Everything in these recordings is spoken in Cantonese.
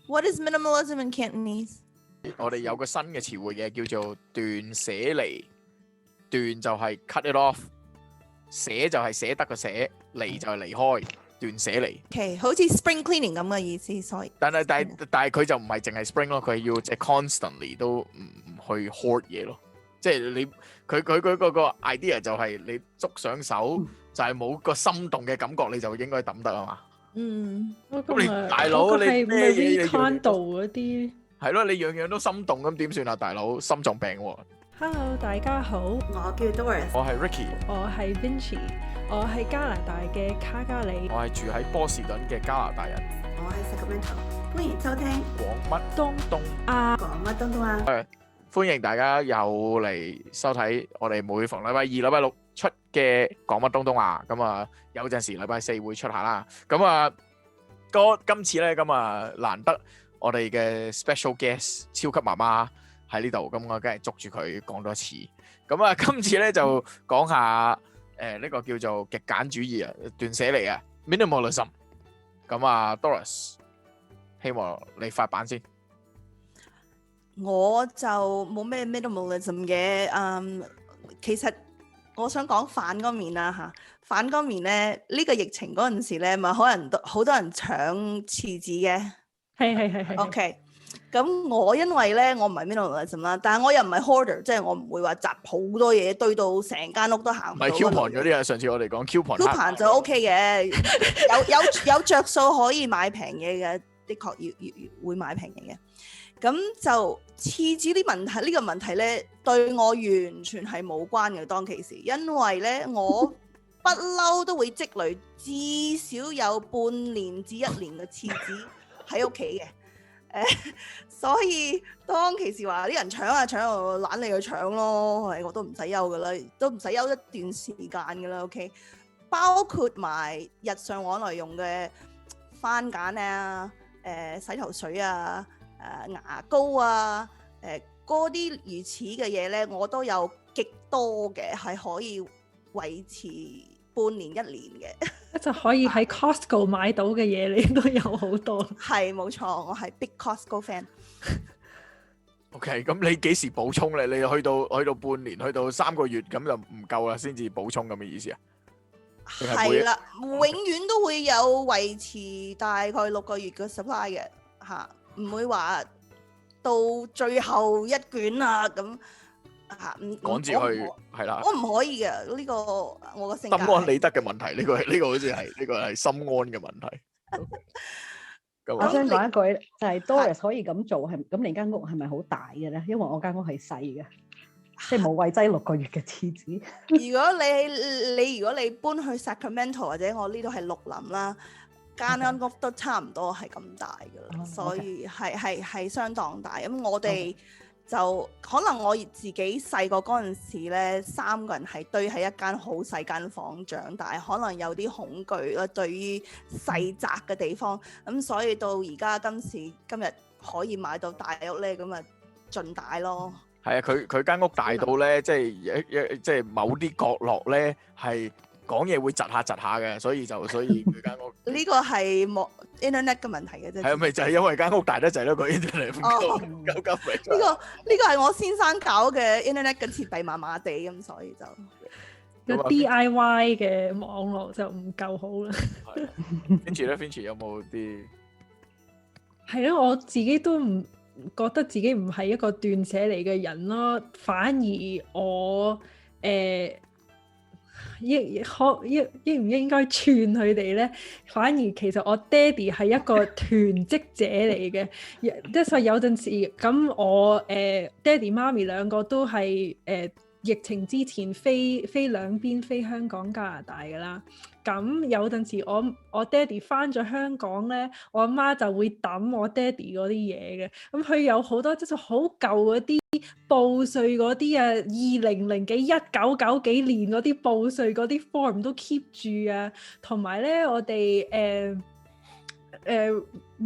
What is minimalism in Cantonese？ 我哋有個新嘅詞彙嘅叫做斷捨離，斷就係 cut it off， 捨就係捨得個捨，離就係離開，斷捨離。OK， 好似 spring cleaning 咁嘅意思，所以但係佢就唔係淨係 spring 咯，佢係要即係 constantly 都唔去 hoard 嘢咯。即係你佢嗰個 idea 就係你捉上手就係冇個心動嘅感覺，你就應該抌得啊嘛。咁你大佬你咩嘢你 condo 嗰啲係咯，你樣樣都心動咁點算啊，大佬心臟病喎。Hello， 大家好，我叫 Doris， 我係 Ricky， 我係 Vinci， 我係加拿大嘅卡加里，我係住喺波士頓嘅加拿大人。我係 Sacramento， 歡迎收聽講乜東啊，講乜東東啊！歡迎大家又嚟收睇我哋每逢禮拜二、禮拜六出嘅講乜東東啊！咁啊，有陣時禮拜四會出下啦。咁啊，今次咧咁啊，難得我哋嘅 special guest 超級媽媽喺呢度，咁我梗係捉住佢講多次。咁啊，今次咧就講下呢個叫做極簡主義啊，斷捨離啊 ，minimalism。咁啊 ，Doris， 希望你發版先。我就冇咩 minimalism 嘅，其實我想講反嗰面啦嚇，反嗰面咧，呢個疫情嗰陣時咧，咪可能好多人搶廁紙嘅，係 OK， 咁我因為咧我唔係 minimalism 啦，但係我又唔係 hoarder，即係我唔會話集好多嘢堆到成間屋都行唔到。唔係 coupon 嗰啲啊，上次我哋講 coupon 就 OK 嘅，有着數可以買平嘢嘅，的確要會買平嘢嘅。咁就廁紙啲問題，呢個問題咧對我完全係冇關嘅當其時，因為咧我不嬲都會積累至少有半年至1年嘅廁紙喺屋企嘅，所以當其時話啲人搶啊搶，我懶你去搶咯，我都唔使憂噶啦，都唔使憂一段時間噶啦 ，OK， 包括埋日常往來用嘅番梘啊、洗頭水啊。牙膏啊，嗰啲如此嘅嘢咧，我都有極多嘅，係可以維持半年1年嘅。就可以喺 Costco 買到嘅嘢，你都有好多。係冇錯，我係 Big Costco fan。OK， 咁你幾時補充咧？你去到半年，去到3個月咁就唔夠啦，先至補充咁嘅意思啊？係啦，永遠都會有維持大概6個月嘅 supply 嘅嚇。唔會話到最後一卷啊咁嚇，趕住去係啦。我唔可以嘅呢個我個性格。心安理得嘅問題，呢個好似係呢個係心安嘅問題。我想講一句，就係 Doris 可以咁做，係咁你間屋係咪好大嘅咧？因為我間屋係細嘅，即係冇位擠6個月嘅廁紙。如果你搬去 Sacramento 或者我呢度係綠林啦。間屋都差唔多係咁大㗎啦，所以係相當大。咁我哋就可能我自己細個嗰陣時咧，3個人係堆喺一間好細間房長大，可能有啲恐懼啦，對於細窄嘅地方。咁所以到而家今日可以買到大屋咧，咁啊盡大咯。係啊，佢間屋大到咧，即係某啲角落咧係。講嘢會窒下嘅，所以佢間屋呢個係冇 internet 嘅問題嘅啫。係咪就係因為間屋大得滯咯？個 internet 唔夠肥。呢個係我先生搞嘅 internet 嘅設備麻麻地咁，所以就個 DIY 嘅網絡就唔夠好啦。Finch 有冇啲？係咯，我自己都唔覺得自己唔係一個斷捨離嘅人咯，反而我應唔應該串佢哋咧？反而其實我爹哋係一個囤積者嚟嘅，即係有陣時咁我爹哋媽咪兩個都係疫情之前飛兩邊飛香港加拿大㗎啦。咁有陣時我爹哋返咗香港咧，我阿媽就會揼我爹哋嗰啲嘢嘅。咁佢有好多即係好舊嗰啲報稅嗰啲啊，2000幾1990幾年嗰啲報稅嗰啲 form 都 keep 住啊。同埋咧，我哋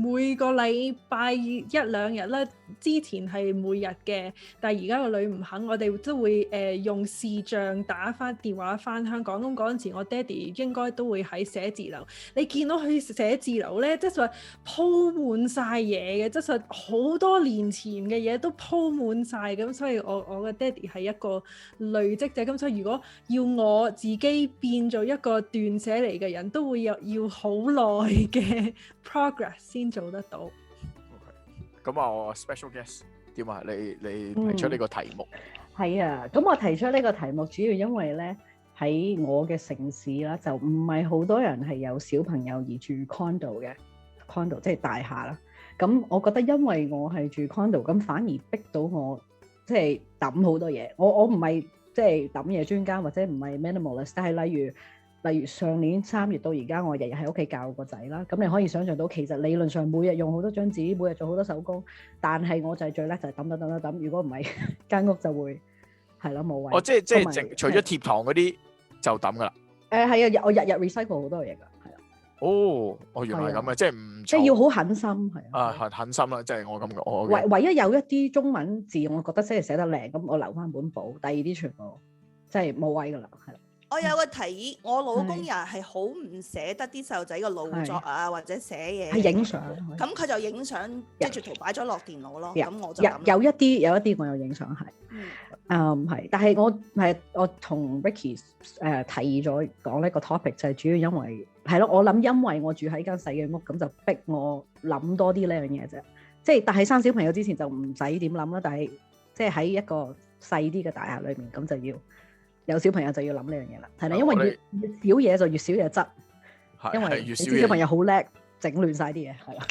每個禮拜一兩日啦，之前係每日嘅，但係而家個女唔肯，我哋都會用視像打翻電話翻香港。咁嗰陣時，我爹哋應該都會喺寫字樓。你見到佢寫字樓咧，即係話鋪滿晒嘢嘅，即係好多年前嘅嘢都鋪滿晒。咁所以我嘅爹哋係一個累積者。咁所以如果要我自己變做一個斷捨離嘅人，都會要好耐嘅 progress 先做得到。咁啊，我 special guest 點啊？你提出呢個題目係啊。咁我提出呢個題目主要因為咧喺我嘅城市啦，就唔係好多人係有小朋友而住 condo 嘅 condo， 即係大廈啦。咁我覺得因為我係住 condo， 咁反而逼到我即係抌好多嘢。我唔係即係抌嘢專家或者唔係 minimalist， 但係例如上年3月到而家，我日日喺屋企教個仔啦。咁你可以想象到，其實理論上每日用好多張紙，每日做好多手工，但係我就係最叻就係抌。如果唔係，間屋就會係咯冇位。哦，即係除咗貼堂嗰啲就抌噶啦。係啊，我日日 recycle 好多嘢㗎，係啊。哦，原來係咁嘅，即係唔即係要好狠心係啊。狠心啦，即係我咁講。唯一有一啲中文字，我覺得真係寫得靚，咁我留翻本簿，第二啲全部即係冇位㗎啦，係啦。我有個提議，我老公又係好唔捨得啲細路仔嘅勞作啊，或者寫嘢。係影相。咁佢就影相，即係圖擺咗落電腦咯。咁我就有一啲我有影相係。係，但係我同 Ricky 提議咗講呢個 topic 就係主要因為係咯，我諗因為我住喺間細嘅屋，咁就逼我諗多啲呢樣嘢啫。即係但係生小朋友之前就唔使點諗啦，但係即係喺一個細啲嘅大廈裏面，咁就要有小朋友就要諗呢樣嘢啦。係啦，因為越少嘢就越少嘢執，因為你知小朋友好叻整亂晒啲嘢，係啦。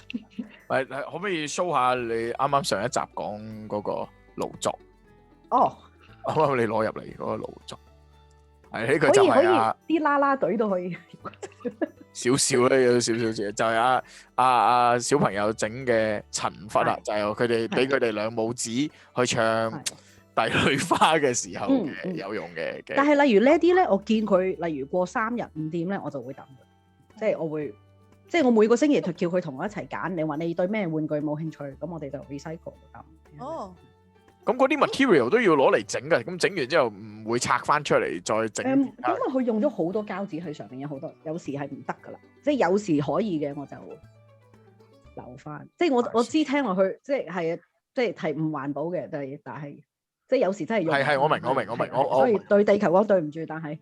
喂，可唔可以 show 下你啱啱上一集講嗰個勞作？哦，啱啱你攞入嚟嗰個勞作，係呢個就係啲啦啦隊都可以少少咧，有少少嘢，就係阿小朋友整嘅陳忽啦，就係佢哋俾佢哋兩母子去唱帝女花嘅時候嘅有用嘅。但係例如呢啲咧，我見佢例如過3日唔掂咧，我就會抌，即係我會，即係我每個星期叫佢同我一齊揀。你話你對咩玩具冇興趣，咁我哋就 recycle 抌。哦。咁嗰啲 material 都要攞嚟整嘅，咁整完之後唔會拆翻出嚟再整。因為佢用咗好多膠紙喺上面，有好多，有時係唔得噶啦。即係有時可以嘅，我就留翻。即係我知聽落去，即係唔環保嘅，但係即係有時真係用。係我明，所以對地球講對唔住，但係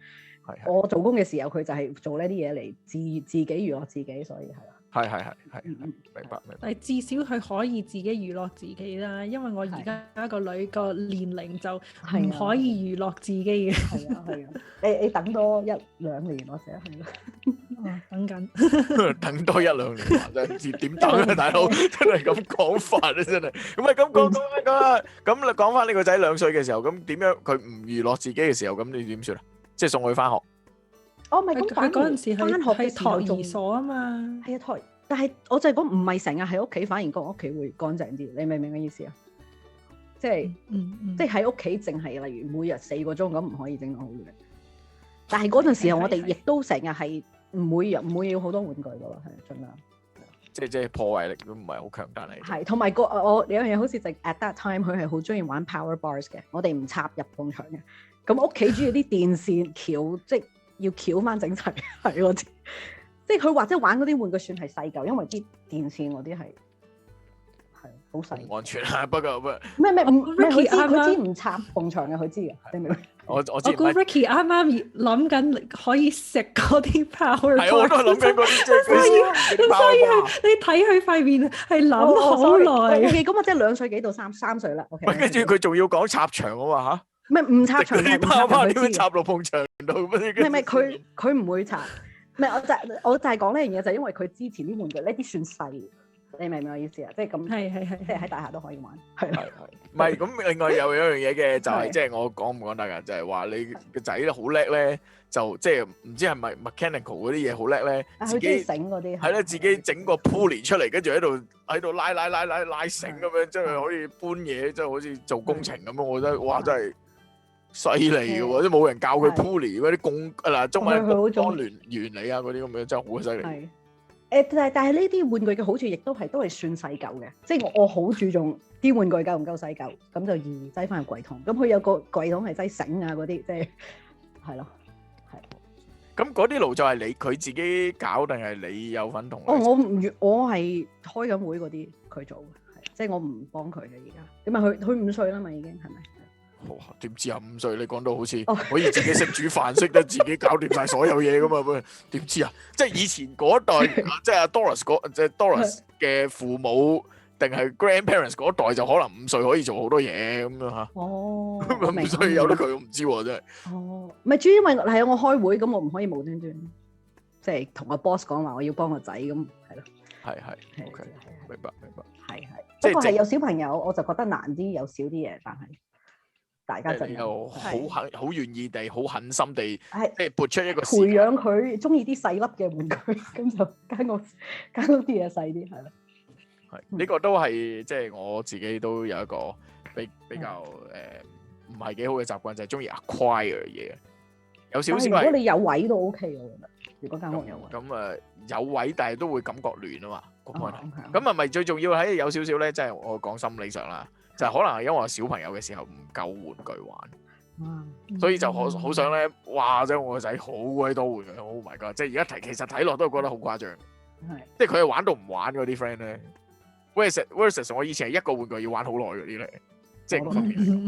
我做工嘅時候，佢就係做呢啲嘢嚟自己娛樂自己，所以係啦。係，明白。但係至少佢可以自己娛樂自己啦，因為我而家個女個年齡就唔可以娛樂自己嘅。係啊，你等多1-2年或者係咯。等緊。等多1-2年，真係點等啊，大佬！真係咁講法啊，真係。咁咪咁講啊！咁你講翻你個仔2歲嘅時候，咁點樣佢唔娛樂自己嘅時候，咁你點算啊？即係送佢翻學。我咪咁佢嗰陣時翻學係託兒所啊嘛，係啊但係我就係講唔係成日喺屋企，反而個屋企會乾淨啲。你明唔明嘅意思啊？即係即係喺屋企淨係例如每日4個鐘咁，唔可以整到好亂。但係嗰陣時候我哋亦都成日係唔會要好多玩具噶咯，係盡量。即係破壞力都唔係好強大嚟。係同埋我有樣嘢好似就 at that time 佢係好中意玩 power bars 嘅，我哋唔插入埲牆嘅。咁屋企主要啲電線翹即係要翹翻整齊，係我知。即係佢或者玩嗰啲玩具算係細嚿，因為啲電線嗰啲係好細。安全啊，不過咩佢知唔插埲牆嘅，佢知嘅，你明唔明？我知。我估 Ricky 啱啱諗緊可以食嗰啲 power。係我都係諗緊嗰啲，即係所以你睇佢塊面係諗好耐。咁我即係2歲幾到3歲啦。跟住佢仲要講插牆啊嘛嚇？唔插牆係唔插牆，點樣插落埲牆度？唔係佢唔會插。唔係我就係講呢樣嘢，就係因為佢之前啲玩具呢啲算細，你明唔明我意思啊？即係咁，即係喺大廈都可以玩，係。唔係咁，另外有一樣嘢嘅就係即係我講唔講得㗎？就係話你個仔咧好叻咧，就即係唔知係咪 mechanical 嗰啲嘢好叻咧，自己整嗰啲係咧，自己整個 pulley 出嚟，跟住喺度拉繩咁樣，即係可以搬嘢，即係好似做工程咁樣。我覺得哇，真係〜犀利嘅喎，即係冇人教佢 pulley 嗰啲中文鋼聯原理啊嗰啲咁樣真係好犀利。但係呢啲玩具嘅好處亦都係算細舊嘅，即係我好注重啲玩具夠唔夠細舊，咁就易擠翻入櫃桶。咁佢有個櫃桶係擠繩啊嗰啲，即係係咯，係。咁嗰啲爐就係佢自己搞定係你有份同？我係開緊會嗰啲佢做嘅，係即係我唔幫佢嘅而家。點啊？佢5歲啦嘛，已經係咪？點知啊？5歲你講到好似可以自己識煮飯，識得自己搞掂晒所有嘢噶嘛？點知啊？即係以前嗰一代，即係阿 Doris 嘅父母定係 grandparents 嗰一代，就可能5歲可以做好多嘢咁樣嚇。哦，5歲有得佢，我唔知喎，真係。哦，唔係主要因為係啊，我開會咁，我唔可以無端端即係同個 boss 講話我要幫個仔咁，係咯。係 ，OK，明白。係，不過係有小朋友，我就覺得難啲，有少啲嘢，但係。大家就又好願意地、好狠心地，即係撥出一個培養佢中意啲細粒嘅玩具，咁就間屋啲嘢細啲，係咯。係呢個都係即係我自己都有一個比較唔係幾好嘅習慣，就係中意 acquire 嘢。有少少。如果你有位都 OK，我覺得。如果間屋有位。咁有位，但係都會感覺亂啊嘛。個 point。咁係咪最重要喺有少少咧？即係我講心理上啦。就係可能係因為我小朋友嘅時候唔夠玩具玩，所以就好想咧，哇！即係我個仔好鬼多玩具 ，Oh my god！即係而家其實睇落都覺得好誇張，即係佢係玩到唔玩嗰啲 friend 咧。versus 我以前係一個玩具要玩好耐嗰啲咧，即係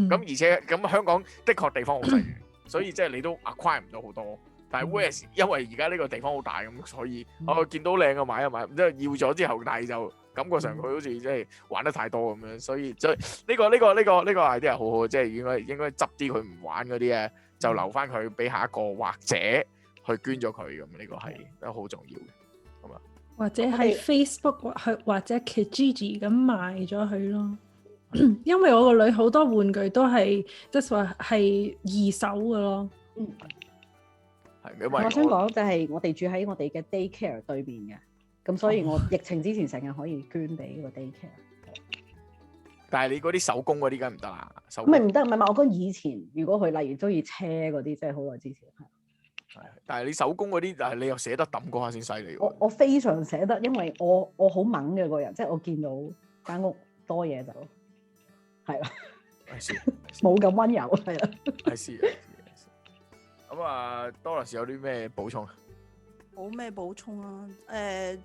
咁而且咁香港的確地方好細，所以即係你都 acquire 唔到好多。但係 versus 因為而家呢個地方好大咁，所以我見到靚嘅買一買，即係要咗之後，但係就。感覺上佢好似即係玩得太多咁樣，所以即係呢個 idea 好好，即係應該執啲佢唔玩嗰啲咧，就留翻佢俾下一個或者去捐咗佢咁，呢個係都好重要嘅，咁啊。或者喺 Facebook 或者 Kijiji 咁賣咗佢咯，因為我個女好多玩具都係即係話係二手嘅咯。係因為我想講就係我哋住喺我哋嘅 daycare 對面嘅。咁所以我疫情之前成日可以捐俾個 daycare。但係你嗰啲手工嗰啲梗係唔得啦，手工唔得，唔係我講以前，如果佢例如中意車嗰啲，即係好耐之前係。但係你手工嗰啲，但係你又捨得抌嗰下先犀利喎。我非常捨得，因為我好猛嘅個人，即係我見到間屋多嘢就係啦，冇咁溫柔係啦。係咁啊，Doris有啲咩補充？冇咩補充啊？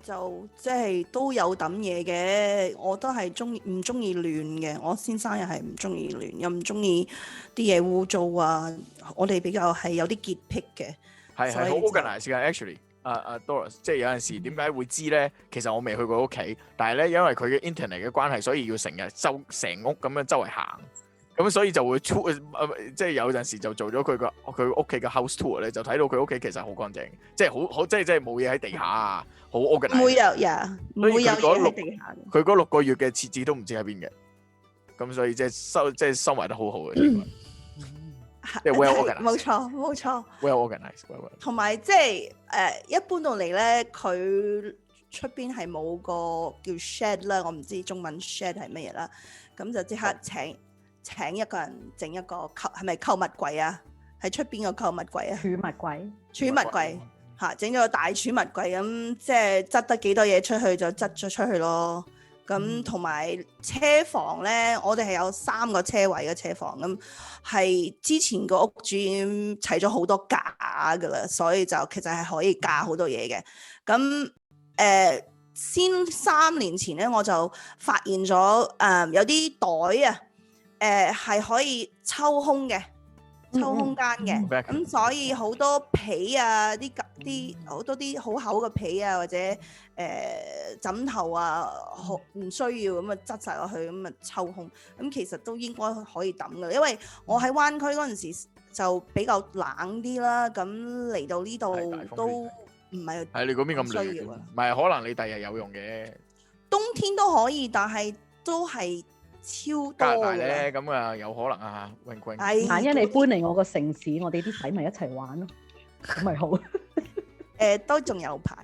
就即係都有抌嘢嘅，我都係唔中意亂嘅。我先生又係唔中意亂，又唔中意啲嘢污糟啊。我哋比較係有啲潔癖嘅，係好 organize 嘅。Actually，Doris，即係有陣時點解會知咧？其實我未去過屋企，但係咧因為佢嘅 internet 嘅關係，所以要成日成屋咁樣周圍行。咁所以就會即係有陣時就做咗佢屋企嘅 house tour 咧，就睇到佢屋企其實好乾淨，即係好即係冇嘢喺地下啊，好 organize。唔會有嘢喺地下。佢嗰6個月嘅設置都唔知喺邊嘅，咁所以即係收埋得好好嘅，即係 well organized。冇錯。well organized。同埋即係一般到嚟咧，佢出邊係冇個叫 shed 啦，我唔知中文 shed 係乜嘢啦，咁就即刻請一個人整一個係咪購物櫃啊？喺出邊個購物櫃啊？儲物櫃嚇，整咗個大儲物櫃咁，即係執得幾多嘢出去就執咗出去咯。咁同埋車房咧，我哋係有3個車位嘅車房，咁係之前個屋主已經砌咗好多架㗎啦，所以就其實係可以架好多嘢嘅。咁先3年前咧，我就發現咗有啲袋啊。係可以抽空嘅，抽空間嘅，咁所以好多被啊，啲好多啲好厚嘅被啊，或者枕頭啊，唔需要咁啊，執晒落去咁啊，抽空，咁其實都應該可以抌㗎，因為我喺灣區嗰陣時就比較冷啲啦，咁嚟到呢度都唔係係你嗰邊咁亂，唔係可能你第日有用嘅，冬天都可以，但係都係。超多嘅咧，咁啊有可能啊，永永。萬一你搬嚟我個城市，我哋啲仔咪一齊玩咯，咁咪好。都仲有排。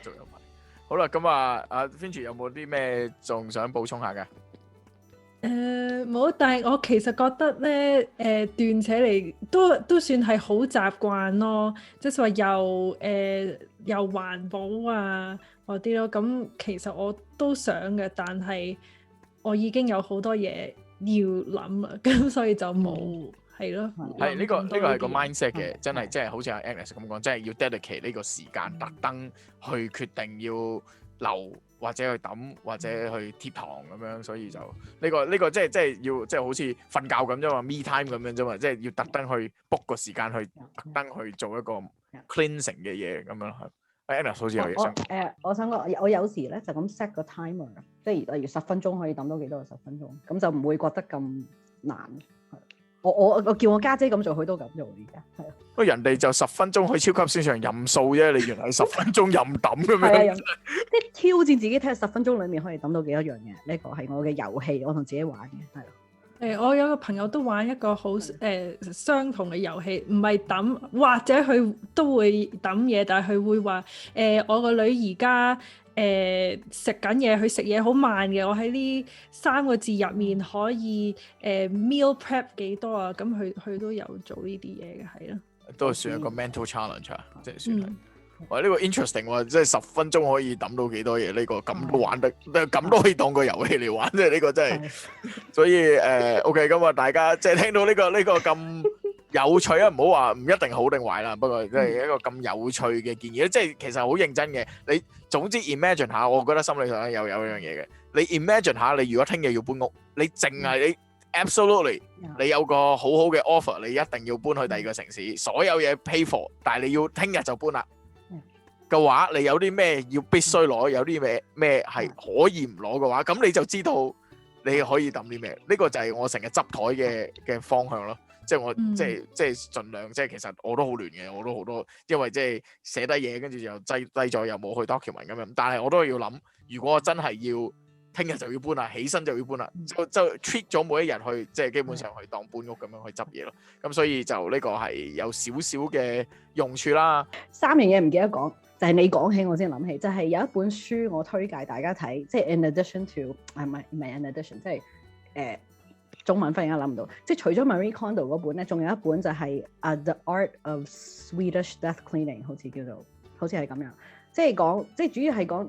仲有排。好啦，咁啊，阿 Finch 有冇啲咩仲想補充下嘅？冇，但係我其實覺得咧，斷捨離都算係好習慣咯，即係話由又環保啊嗰啲咯。咁其實我都想嘅，但係我已經有好多嘢要諗啦，咁所以就冇係咯。係呢個係個 mindset 嘅，嗯真係即係好似阿 Agnes 咁講，真係要 dedicate 呢個時間，特登去決定要留或者去抌或者去貼堂咁樣，所以就呢個即係要即係好似瞓覺咁啫嘛，me time 咁樣啫嘛，即係要特登去 book 個時間去特登去做一個 cleansing 嘅嘢咁樣係。Agnes 好似有嘢想講。我想講，我有時咧就咁 set 個 timer，即係例如10分鐘可以抌到幾多個10分鐘，咁就唔會覺得咁難。我叫我家姐咁做，佢都咁做而家，係啊。不過人哋就10分鐘去超級市場任數啫，你原來10分鐘任抌咁樣。即係挑戰自己睇下10分鐘裡面可以抌到幾多樣嘢，呢個係我嘅遊戲，我同自己玩嘅，係咯。我有個朋友都玩一個好相同嘅遊戲，唔係抌，或者佢都會抌嘢，但係佢會話我個女而家食緊嘢，佢食嘢好慢嘅，我喺呢3個字入面可以meal prep 幾多啊？咁佢都有做呢啲嘢嘅，係咯。都算一個 mental challenge 啊，即係算係。哇！呢個 interesting 喎，即係10分鐘可以抌到幾多嘢？呢個咁都玩得，咁都可以當個遊戲嚟玩，即係呢個真係。所以OK，咁啊，大家即係聽到呢個咁有趣啊，唔好話唔一定好定壞啦。不過即係一個咁有趣嘅建議，即係其實好認真嘅。你總之 imagine 下，我覺得心理上有一樣嘢嘅。你 imagine 下，你如果聽日要搬屋，你淨係你 absolutely 你有個好好嘅 offer，你一定要搬去第二個城市，所有嘢 pay for，但係你要聽日就搬啦。嘅話，你有啲咩要必須攞，有啲咩係可以唔攞嘅話，咁你就知道你可以抌啲咩。呢個就係我成日執台嘅方向咯。即係我即係盡量，即係其實我都好亂嘅，我都好多，因為即係寫低嘢，跟住又擠低咗，又冇去 document 咁樣。但係我都要諗，如果我真係要聽日就要搬啦，起身就要搬啦，就 treat 咗每一日去，即係基本上去當搬屋咁樣去執嘢咯。咁所以就呢個係有少少嘅用處啦。3樣嘢唔記得講。就係你講起我先諗起，就係有一本書我推介大家睇，即係 in addition to 唔係 in addition，即係中文忽然間諗唔到，即係除咗 Marie Kondo 嗰本咧，仲有一本就係The Art of Swedish Death Cleaning， 好似係咁樣，即係講即係主要係講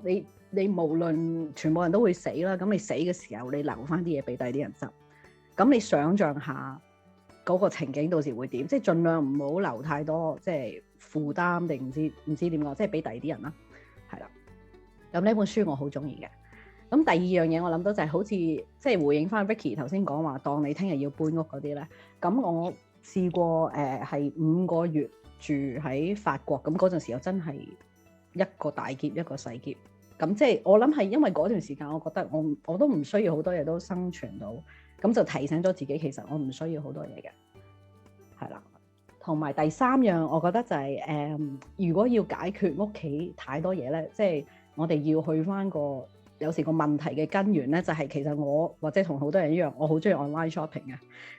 你無論全部人都會死啦，咁你死嘅時候你留翻啲嘢俾第啲人執，咁你想像下嗰個情景到時會點，即係盡量唔好留太多即係負擔定唔知點講，即係俾第二啲人啦，係啦。咁呢本書我好中意嘅。咁第二樣嘢我諗到就係好似即係回應翻 Vicky 頭先講話，當你聽日要搬屋嗰啲咧。咁我試過係5個月住喺法國，咁嗰陣時又真係一個大劫一個細劫。咁即係我諗係因為嗰段時間，我覺得我都唔需要好多嘢都生存到，咁就提醒咗自己，其實我唔需要好多嘢嘅，係啦。同埋第3樣，我覺得就係如果要解決屋企太多嘢咧，即係我哋要去翻有時個問題嘅根源咧，就係其實我或者同好多人一樣，我好中意 online shopping 嘅，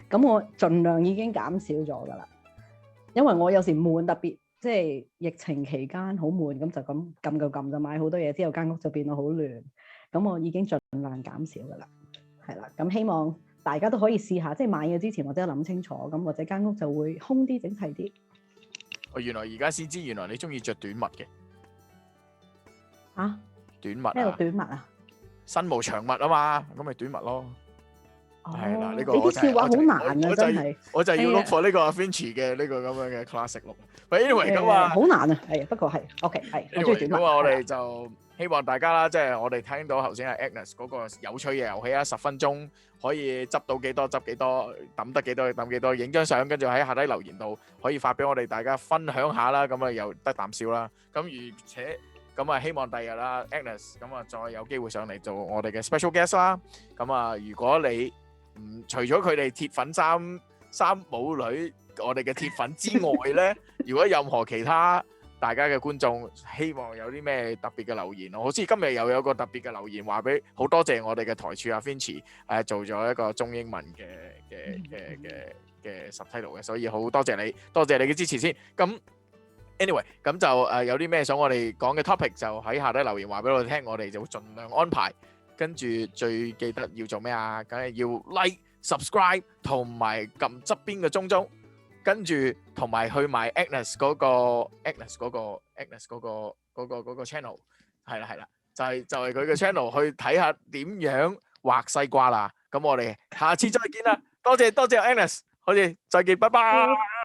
咁我盡量已經減少咗噶啦，因為我有時悶，特別即係疫情期間好悶，咁就咁撳就買好多嘢，之後間屋就變到好亂，咁我已經盡量減少噶啦，係啦，咁希望大家都可以試下，即係買嘢之前或者諗清楚，咁或者間屋就會空啲、整齊啲。原來而家先知，原來你中意着短襪嘅嚇？短襪咩短襪啊？身無長襪啊嘛，咁咪短襪咯。係啦，呢個你啲笑話好難啊，真係。我就要 look for 呢個 Vinci 嘅呢個咁樣嘅 classic look。Anyway 咁啊，好難啊，係不過係 OK 係。我中意短襪。咁啊，我哋就希望大家啦，即係我哋聽到頭先阿 Agnes 嗰個有趣嘅遊戲啊，10分鐘可以執到幾多執幾多，抌得幾多抌幾多，影張相，跟住喺下底留言度可以發俾我哋大家分享下啦，咁啊又得啖笑啦。咁而且咁啊，希望第日啦 Agnes 咁啊再有機會上嚟做我哋嘅 special guest 啦。咁啊，如果你除咗佢哋鐵粉三母女我哋嘅鐵粉之外咧，如果任何其他大家嘅觀眾希望有啲咩特別嘅留言，好似今日又有個特別嘅留言話俾好多謝我哋嘅台柱阿 Vinci 做咗一個中英文嘅 subtitle 嘅，所以好多謝你嘅支持先。咁 anyway 咁就有啲咩想我哋講嘅 topic 就喺下底留言話俾我哋聽，我哋就會盡量安排。跟住最記得要做咩啊？梗係要 like、subscribe 同埋撳側邊嘅鐘鐘。跟住同埋去埋 Agnes 嗰個 channel，係啦，就係佢嘅 channel 去睇下點樣畫西瓜啦。咁我哋下次再見啦，多謝 Agnes，好似再見，拜拜。